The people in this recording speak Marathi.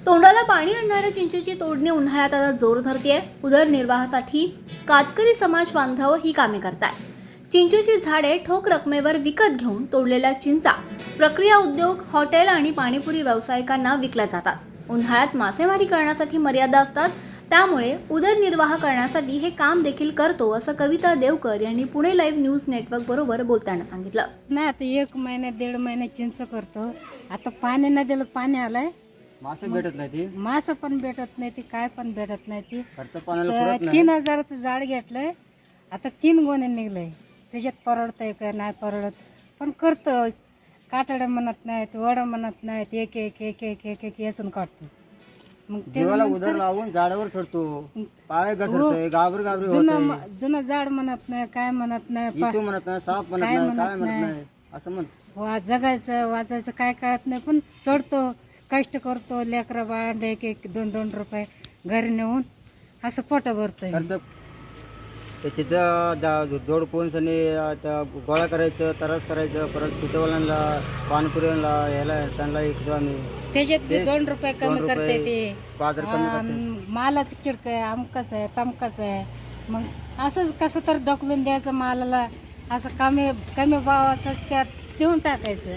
तोंडाला पाणी आणणाऱ्या चिंचेची तोडणी उन्हाळ्यात आता जोर धरतेय। उदरनिर्वाहासाठी कातकरी समाज बांधव ही कामे करताय। चिंचेची झाडे ठोक रकमेवर विकत घेऊन तोडलेल्या चिंचा प्रक्रिया उद्योग, हॉटेल आणि पाणीपुरी व्यावसायिकांना विकल्या जातात। उन्हाळ्यात मासेमारी करण्यासाठी मर्यादा असतात, त्यामुळे उदरनिर्वाह करण्यासाठी हे काम देखील करतो, असं कविता देवकर यांनी पुणे लाईव्ह न्यूज नेटवर्क बरोबर बोलताना सांगितलं। नाही आता 1 महिना 1.5 महिने चिंच करतो। आता पाणी नाही दिलं, पाणी आलंय, मासे भेटत नाही ती, मासं पण भेटत नाही ती, काय पण भेटत नाही ती। खर्च पाण्याला पुरत नाही। 3000चं झाड घेतलंय, आता 3 गोणे निघलंय। त्याच्यात परवडतंय का नाही परवडत, पण करतो। काटाड्या म्हणत नाहीत, वडा म्हणत नाहीत, एक एक एक एक एक एक याचून काढतो। मग जीवाला उदर लावून झाडावर चढतो, पाय घसरतोय, गाबर गाबरी होतोय, जुनं झाड म्हणत नाही, काय म्हणत नाही, इचू म्हणत नाही, साप म्हणत नाही, काय म्हणत नाही, असं म्हण। जगायचं वाचायचं काय कळत नाही, पण चढतो, कष्ट करतो। लेकरा बाळांना 1-1 2-2 रुपये घरी नेऊन असं पोट भरतोय। त्याचं जोड कोणसनी गोळा करायचं, तरस करायचं, परत पितवाल्यांना, पानपुऱ्यांना, याला त्यांना विकतो आम्ही। त्याच्यात 2 रुपये कमी करते ते, बाजार कमी करते। मालाचं किडक आहे, अमकाच आहे, तमकाच आहे। मग असंच कसं तर ढकलून द्यायचं मालाला, असं कमी कमी भावाचं त्यात देऊन टाकायचं।